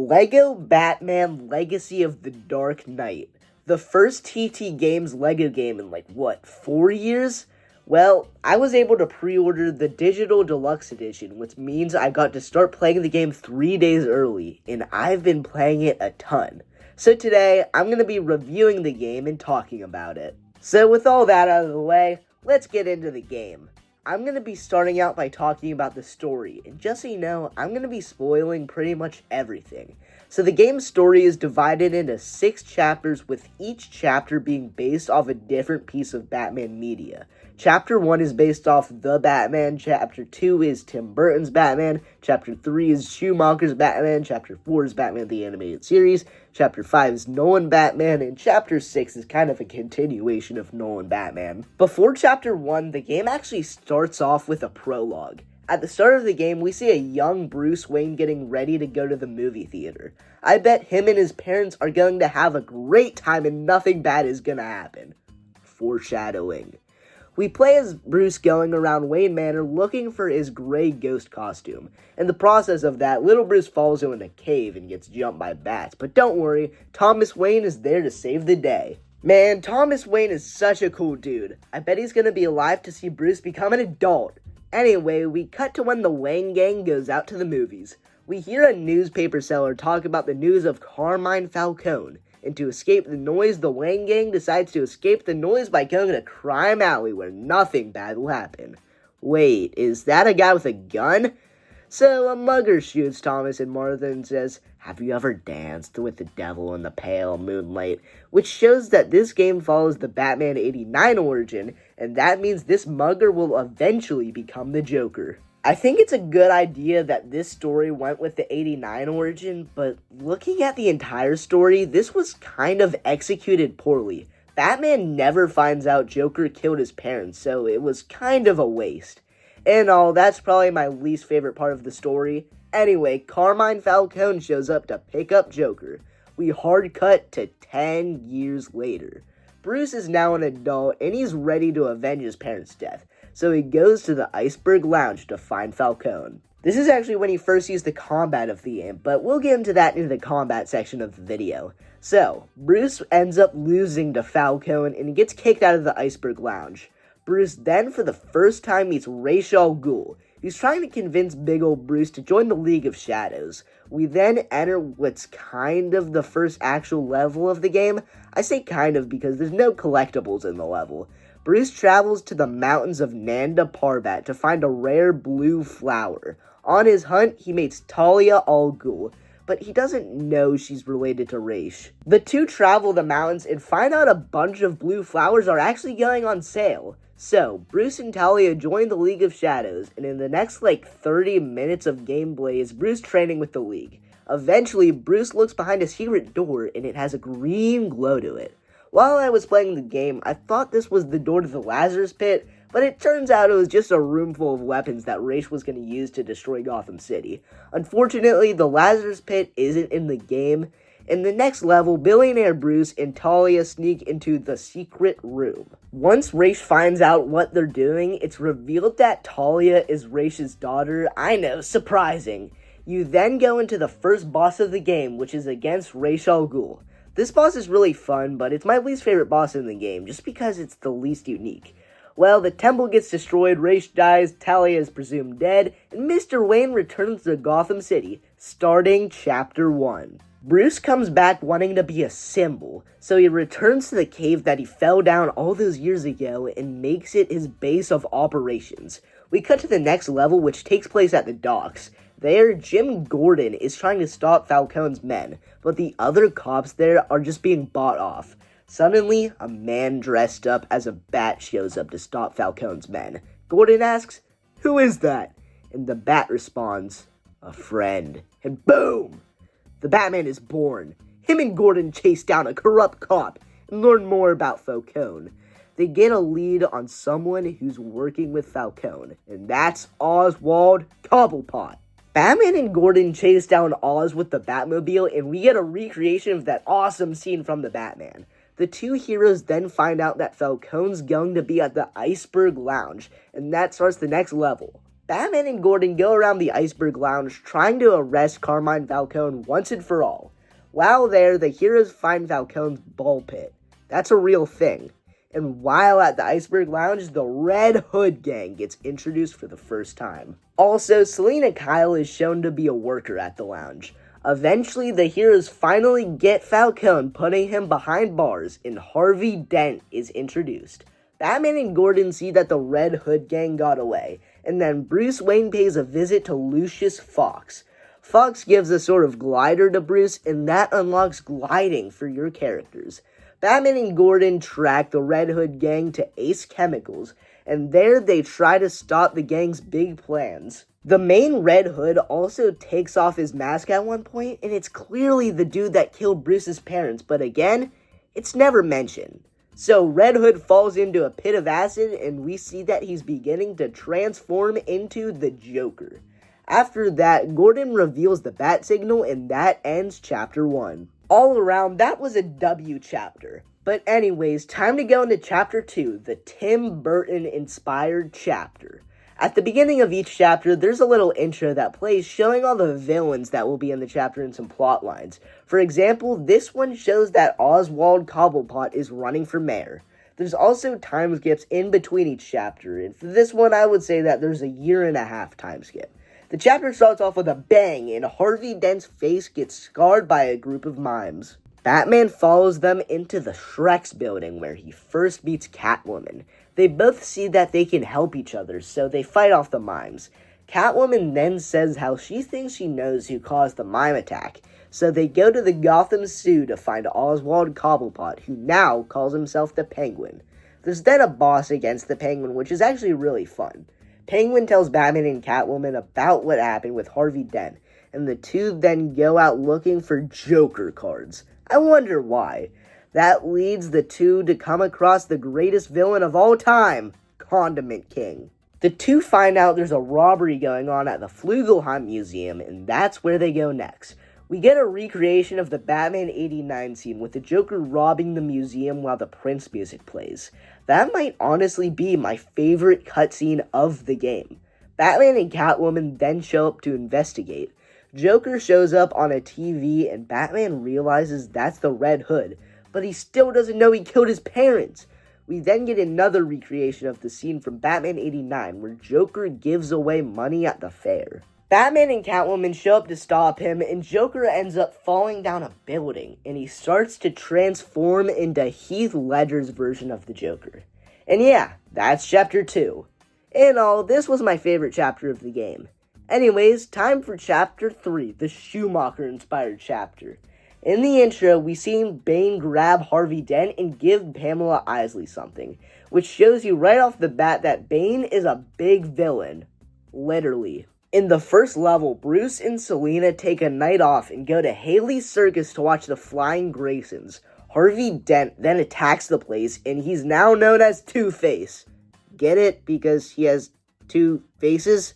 Lego Batman Legacy of the Dark Knight. The first TT Games Lego game in 4 years? Well, I was able to pre-order the digital deluxe edition, which means I got to start playing the game 3 days early, and I've been playing it a ton. So today, I'm going to be reviewing the game and talking about it. So with all that out of the way, let's get into the game. I'm going to be starting out by talking about the story, and just so you know, I'm going to be spoiling pretty much everything. So the game's story is divided into 6 chapters, with each chapter being based off a different piece of Batman media. Chapter 1 is based off The Batman, Chapter 2 is Tim Burton's Batman, Chapter 3 is Schumacher's Batman, Chapter 4 is Batman the Animated Series, Chapter 5 is Nolan Batman, and Chapter 6 is kind of a continuation of Nolan Batman. Before Chapter 1, the game actually starts off with a prologue. At the start of the game, we see a young Bruce Wayne getting ready to go to the movie theater. I bet him and his parents are going to have a great time and nothing bad is gonna happen. Foreshadowing. We play as Bruce going around Wayne Manor looking for his gray ghost costume. In the process of that, little Bruce falls into a cave and gets jumped by bats. But don't worry, Thomas Wayne is there to save the day. Man, Thomas Wayne is such a cool dude. I bet he's gonna be alive to see Bruce become an adult. Anyway, we cut to when the Wayne gang goes out to the movies. We hear a newspaper seller talk about the news of Carmine Falcone. And to escape the noise, the Wayne gang decides to escape the noise by going to Crime Alley where nothing bad will happen. Wait, is that a guy with a gun? So a mugger shoots Thomas and Martha and says, "Have you ever danced with the devil in the pale moonlight?" Which shows that this game follows the Batman 89 origin, and that means this mugger will eventually become the Joker. I think it's a good idea that this story went with the 89 origin, but looking at the entire story, this was kind of executed poorly. Batman never finds out Joker killed his parents, so it was kind of a waste. And all, that's probably my least favorite part of the story. Anyway, Carmine Falcone shows up to pick up Joker. We hard cut to 10 years later. Bruce is now an adult, and he's ready to avenge his parents' death. So he goes to the Iceberg Lounge to find Falcone. This is actually when he first used the combat of the game, but we'll get into that in the combat section of the video. So, Bruce ends up losing to Falcone and he gets kicked out of the Iceberg Lounge. Bruce then, for the first time, meets Ra's al Ghul. He's trying to convince big old Bruce to join the League of Shadows. We then enter what's kind of the first actual level of the game. I say kind of because there's no collectibles in the level. Bruce travels to the mountains of Nanda Parbat to find a rare blue flower. On his hunt, he meets Talia al Ghul, but he doesn't know she's related to Ra's. The two travel the mountains and find out a bunch of blue flowers are actually going on sale. So, Bruce and Talia join the League of Shadows, and in the next 30 minutes of gameplay is Bruce training with the League. Eventually, Bruce looks behind a secret door and it has a green glow to it. While I was playing the game, I thought this was the door to the Lazarus Pit, but it turns out it was just a room full of weapons that Ra's was going to use to destroy Gotham City. Unfortunately, the Lazarus Pit isn't in the game. In the next level, billionaire Bruce and Talia sneak into the secret room. Once Ra's finds out what they're doing, it's revealed that Talia is Ra's daughter. I know, surprising. You then go into the first boss of the game, which is against Ra's al Ghul. This boss is really fun, but it's my least favorite boss in the game, just because it's the least unique. Well, the temple gets destroyed, Ra's dies, Talia is presumed dead, and Mr. Wayne returns to Gotham City, starting Chapter 1. Bruce comes back wanting to be a symbol, so he returns to the cave that he fell down all those years ago and makes it his base of operations. We cut to the next level, which takes place at the docks. There, Jim Gordon is trying to stop Falcone's men, but the other cops there are just being bought off. Suddenly, a man dressed up as a bat shows up to stop Falcone's men. Gordon asks, "Who is that?" And the bat responds, "A friend." And boom! The Batman is born. Him and Gordon chase down a corrupt cop and learn more about Falcone. They get a lead on someone who's working with Falcone, and that's Oswald Cobblepot. Batman and Gordon chase down Oz with the Batmobile, and we get a recreation of that awesome scene from the Batman. The two heroes then find out that Falcone's going to be at the Iceberg Lounge, and that starts the next level. Batman and Gordon go around the Iceberg Lounge trying to arrest Carmine Falcone once and for all. While there, the heroes find Falcone's ball pit. That's a real thing. And while at the Iceberg Lounge, the Red Hood gang gets introduced for the first time. Also, Selina Kyle is shown to be a worker at the lounge. Eventually, the heroes finally get Falcone, putting him behind bars, and Harvey Dent is introduced. Batman and Gordon see that the Red Hood gang got away, and then Bruce Wayne pays a visit to Lucius Fox. Fox gives a sort of glider to Bruce, and that unlocks gliding for your characters. Batman and Gordon track the Red Hood gang to Ace Chemicals, and there they try to stop the gang's big plans. The main Red Hood also takes off his mask at one point, and it's clearly the dude that killed Bruce's parents, but again, it's never mentioned. So Red Hood falls into a pit of acid, and we see that he's beginning to transform into the Joker. After that, Gordon reveals the bat signal, and that ends chapter 1. All around, that was a W chapter. But anyways, time to go into chapter 2, the Tim Burton-inspired chapter. At the beginning of each chapter, there's a little intro that plays showing all the villains that will be in the chapter and some plot lines. For example, this one shows that Oswald Cobblepot is running for mayor. There's also time skips in between each chapter, and for this one, I would say that there's a 1.5 year time skip. The chapter starts off with a bang, and Harvey Dent's face gets scarred by a group of mimes. Batman follows them into the Shrek's building, where he first meets Catwoman. They both see that they can help each other, so they fight off the mimes. Catwoman then says how she thinks she knows who caused the mime attack, so they go to the Gotham Zoo to find Oswald Cobblepot, who now calls himself the Penguin. There's then a boss against the Penguin, which is actually really fun. Penguin tells Batman and Catwoman about what happened with Harvey Dent, and the two then go out looking for Joker cards. I wonder why. That leads the two to come across the greatest villain of all time, Condiment King. The two find out there's a robbery going on at the Flugelheim Museum, and that's where they go next. We get a recreation of the Batman 89 scene with the Joker robbing the museum while the Prince music plays. That might honestly be my favorite cutscene of the game. Batman and Catwoman then show up to investigate. Joker shows up on a TV and Batman realizes that's the Red Hood, but he still doesn't know he killed his parents. We then get another recreation of the scene from Batman 89 where Joker gives away money at the fair. Batman and Catwoman show up to stop him, and Joker ends up falling down a building, and he starts to transform into Heath Ledger's version of the Joker. And yeah, that's chapter 2. In all, this was my favorite chapter of the game. Anyways, time for chapter 3, the Schumacher-inspired chapter. In the intro, we see Bane grab Harvey Dent and give Pamela Isley something, which shows you right off the bat that Bane is a big villain. Literally. In the first level, Bruce and Selina take a night off and go to Haley's Circus to watch the Flying Graysons. Harvey Dent then attacks the place, and he's now known as Two-Face. Get it? Because he has 2 faces?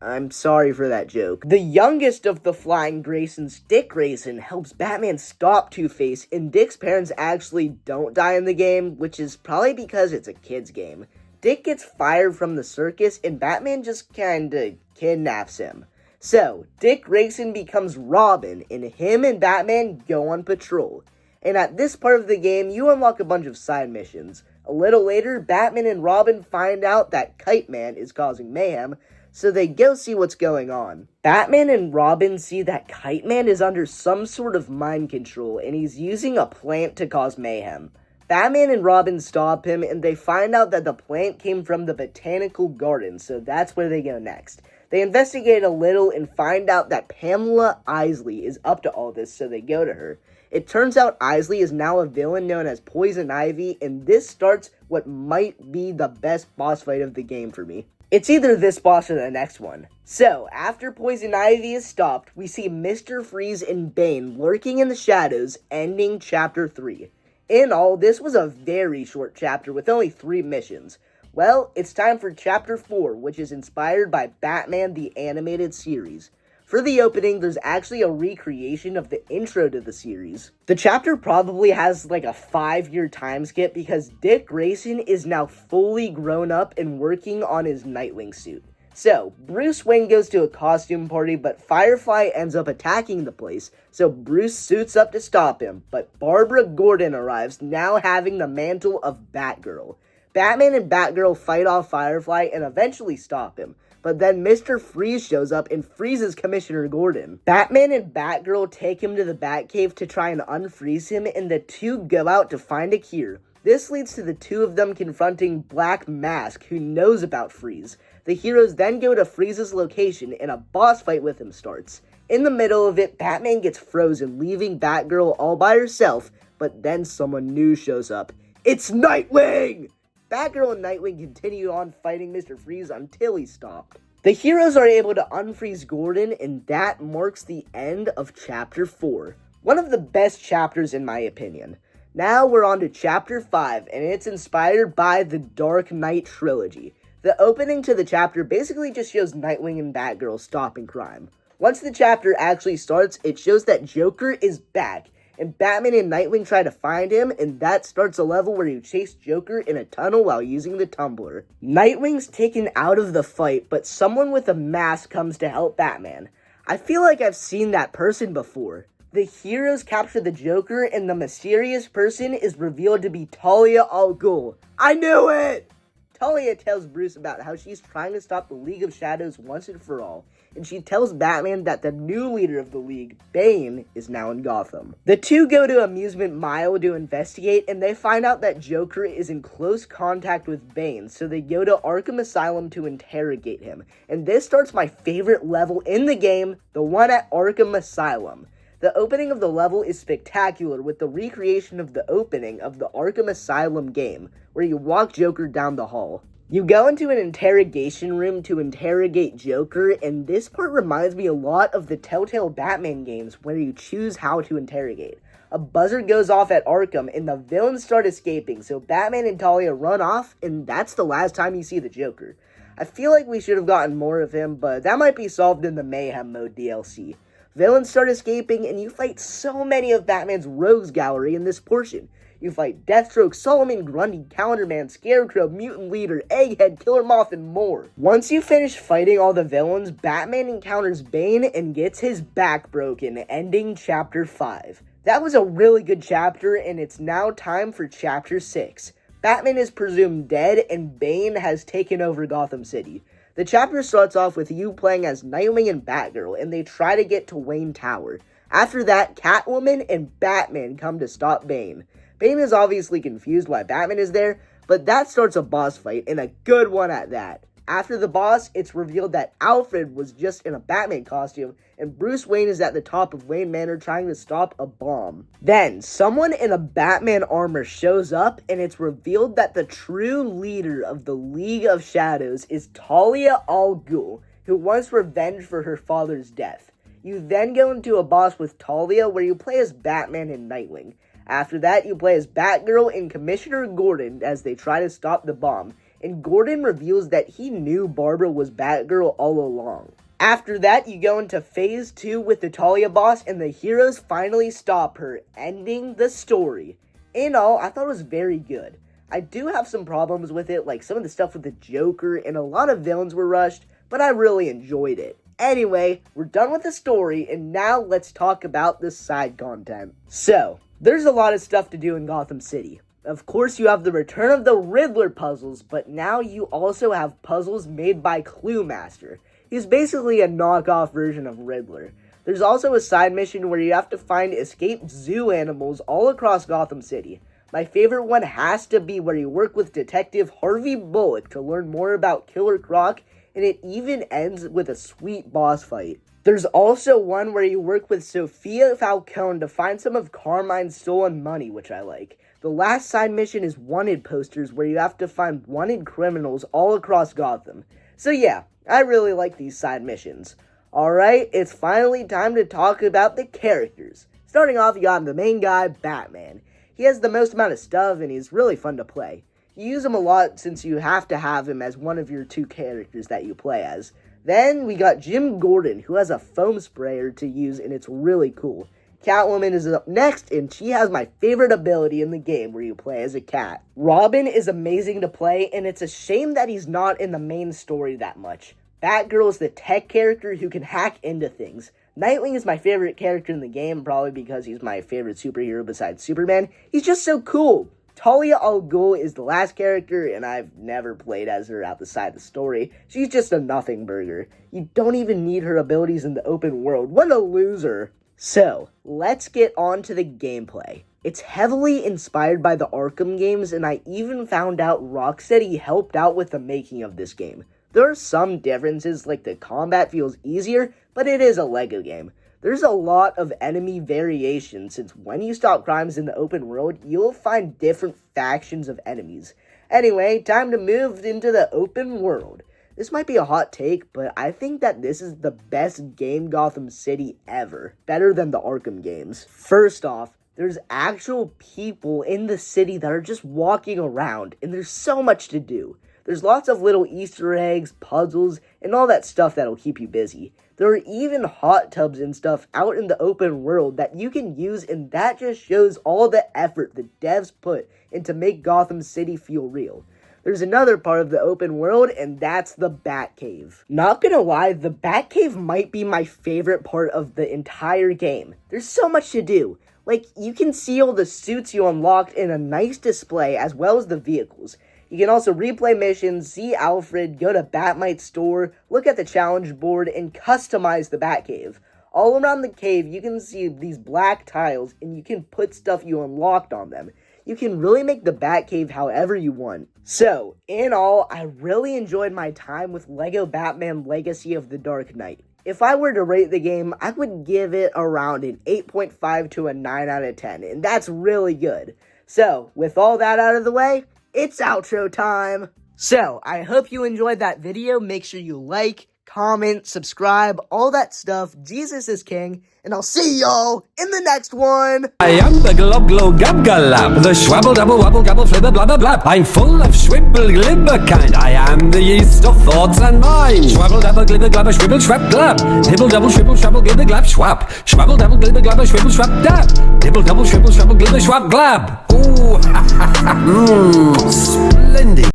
I'm sorry for that joke. The youngest of the Flying Graysons, Dick Grayson, helps Batman stop Two-Face, and Dick's parents actually don't die in the game, which is probably because it's a kid's game. Dick gets fired from the circus, and Batman just kinda kidnaps him. So, Dick Grayson becomes Robin, and him and Batman go on patrol. And at this part of the game, you unlock a bunch of side missions. A little later, Batman and Robin find out that Kite Man is causing mayhem, so they go see what's going on. Batman and Robin see that Kite Man is under some sort of mind control, and he's using a plant to cause mayhem. Batman and Robin stop him, and they find out that the plant came from the botanical garden, so that's where they go next. They investigate a little and find out that Pamela Isley is up to all this, so they go to her. It turns out Isley is now a villain known as Poison Ivy, and this starts what might be the best boss fight of the game for me. It's either this boss or the next one. So, after Poison Ivy is stopped, we see Mr. Freeze and Bane lurking in the shadows, ending chapter 3. In all, this was a very short chapter with only 3 missions. Well, it's time for chapter 4, which is inspired by Batman the Animated Series. For the opening, there's actually a recreation of the intro to the series. The chapter probably has like a 5-year time skip because Dick Grayson is now fully grown up and working on his Nightwing suit. So, Bruce Wayne goes to a costume party, but Firefly ends up attacking the place, so Bruce suits up to stop him, but Barbara Gordon arrives, now having the mantle of Batgirl. Batman and Batgirl fight off Firefly and eventually stop him, but then Mr. Freeze shows up and freezes Commissioner Gordon. Batman and Batgirl take him to the Batcave to try and unfreeze him, and the two go out to find a cure. This leads to the two of them confronting Black Mask, who knows about Freeze. The heroes then go to Freeze's location, and a boss fight with him starts. In the middle of it, Batman gets frozen, leaving Batgirl all by herself, but then someone new shows up. It's Nightwing! Batgirl and Nightwing continue on fighting Mr. Freeze until he stopped. The heroes are able to unfreeze Gordon, and that marks the end of Chapter 4. One of the best chapters in my opinion. Now we're on to Chapter 5, and it's inspired by the Dark Knight trilogy. The opening to the chapter basically just shows Nightwing and Batgirl stopping crime. Once the chapter actually starts, it shows that Joker is back, and Batman and Nightwing try to find him, and that starts a level where you chase Joker in a tunnel while using the tumbler. Nightwing's taken out of the fight, but someone with a mask comes to help Batman. I feel like I've seen that person before. The heroes capture the Joker, and the mysterious person is revealed to be Talia al Ghul. I knew it! Talia tells Bruce about how she's trying to stop the League of Shadows once and for all, and she tells Batman that the new leader of the League, Bane, is now in Gotham. The two go to Amusement Mile to investigate, and they find out that Joker is in close contact with Bane, so they go to Arkham Asylum to interrogate him. And this starts my favorite level in the game, the one at Arkham Asylum. The opening of the level is spectacular with the recreation of the opening of the Arkham Asylum game, where you walk Joker down the hall. You go into an interrogation room to interrogate Joker, and this part reminds me a lot of the Telltale Batman games where you choose how to interrogate. A buzzer goes off at Arkham, and the villains start escaping, so Batman and Talia run off, and that's the last time you see the Joker. I feel like we should have gotten more of him, but that might be solved in the Mayhem Mode DLC. Villains start escaping, and you fight so many of Batman's rogues gallery in this portion. You fight Deathstroke, Solomon Grundy, Calendar Man, Scarecrow, Mutant Leader, Egghead, Killer Moth, and more. Once you finish fighting all the villains, Batman encounters Bane and gets his back broken, ending Chapter 5. That was a really good chapter, and it's now time for Chapter 6. Batman is presumed dead, and Bane has taken over Gotham City. The chapter starts off with you playing as Nightwing and Batgirl, and they try to get to Wayne Tower. After that, Catwoman and Batman come to stop Bane. Bane is obviously confused why Batman is there, but that starts a boss fight, and a good one at that. After the boss, it's revealed that Alfred was just in a Batman costume, and Bruce Wayne is at the top of Wayne Manor trying to stop a bomb. Then, someone in a Batman armor shows up, and it's revealed that the true leader of the League of Shadows is Talia al Ghul, who wants revenge for her father's death. You then go into a boss with Talia where you play as Batman and Nightwing. After that, you play as Batgirl and Commissioner Gordon as they try to stop the bomb, and Gordon reveals that he knew Barbara was Batgirl all along. After that, you go into Phase 2 with the Talia boss, and the heroes finally stop her, ending the story. In all, I thought it was very good. I do have some problems with it, like some of the stuff with the Joker, and a lot of villains were rushed, but I really enjoyed it. Anyway, we're done with the story, and now let's talk about the side content. So, there's a lot of stuff to do in Gotham City. Of course, you have the Return of the Riddler puzzles, but now you also have puzzles made by Clue Master. He's basically a knockoff version of Riddler. There's also a side mission where you have to find escaped zoo animals all across Gotham City. My favorite one has to be where you work with Detective Harvey Bullock to learn more about Killer Croc, and it even ends with a sweet boss fight. There's also one where you work with Sophia Falcone to find some of Carmine's stolen money, which I like. The last side mission is wanted posters where you have to find wanted criminals all across Gotham. So yeah, I really like these side missions. Alright, it's finally time to talk about the characters. Starting off, you got the main guy, Batman. He has the most amount of stuff and he's really fun to play. You use him a lot since you have to have him as one of your two characters that you play as. Then we got Jim Gordon, who has a foam sprayer to use and it's really cool. Catwoman is up next, and she has my favorite ability in the game where you play as a cat. Robin is amazing to play, and it's a shame that he's not in the main story that much. Batgirl is the tech character who can hack into things. Nightwing is my favorite character in the game, probably because he's my favorite superhero besides Superman. He's just so cool. Talia al Ghul is the last character, and I've never played as her outside the story. She's just a nothing burger. You don't even need her abilities in the open world. What a loser. So, let's get on to the gameplay. It's heavily inspired by the Arkham games, and I even found out Rocksteady helped out with the making of this game. There are some differences, like the combat feels easier, but it is a Lego game. There's a lot of enemy variation, since when you stop crimes in the open world, you'll find different factions of enemies. Anyway, time to move into the open world. This might be a hot take, but I think that this is the best game Gotham City ever. Better than the Arkham games. First off, there's actual people in the city that are just walking around, and there's so much to do. There's lots of little Easter eggs, puzzles, and all that stuff that'll keep you busy. There are even hot tubs and stuff out in the open world that you can use, and that just shows all the effort the devs put into make Gotham City feel real. There's another part of the open world, and that's the Batcave. Not gonna lie, the Batcave might be my favorite part of the entire game. There's so much to do. Like, you can see all the suits you unlocked in a nice display, as well as the vehicles. You can also replay missions, see Alfred, go to Batmite's store, look at the challenge board, and customize the Batcave. All around the cave, you can see these black tiles, and you can put stuff you unlocked on them. You can really make the Batcave however you want. So, in all, I really enjoyed my time with LEGO Batman Legacy of the Dark Knight. If I were to rate the game, I would give it around an 8.5 to a 9 out of 10, and that's really good. So, with all that out of the way, it's outro time. So, I hope you enjoyed that video. Make sure you like, comment, subscribe, all that stuff. Jesus is king, and I'll see y'all in the next one. I am the glob glow gab galab, the schwabble double wabble gabble flibber blabber blab. I'm full of schwibble glibber kind. I am the yeast of thoughts and minds. Schwabble dabble glibber glabber schwibble schwab glab. Hibble double shwibble schwabble glibber glab schwab. Schwabble double glibber glabber schwibble schwab dab. Hibble double shwibble schwabble glibber schwab glab. Ooh, ha ha ha, splendid.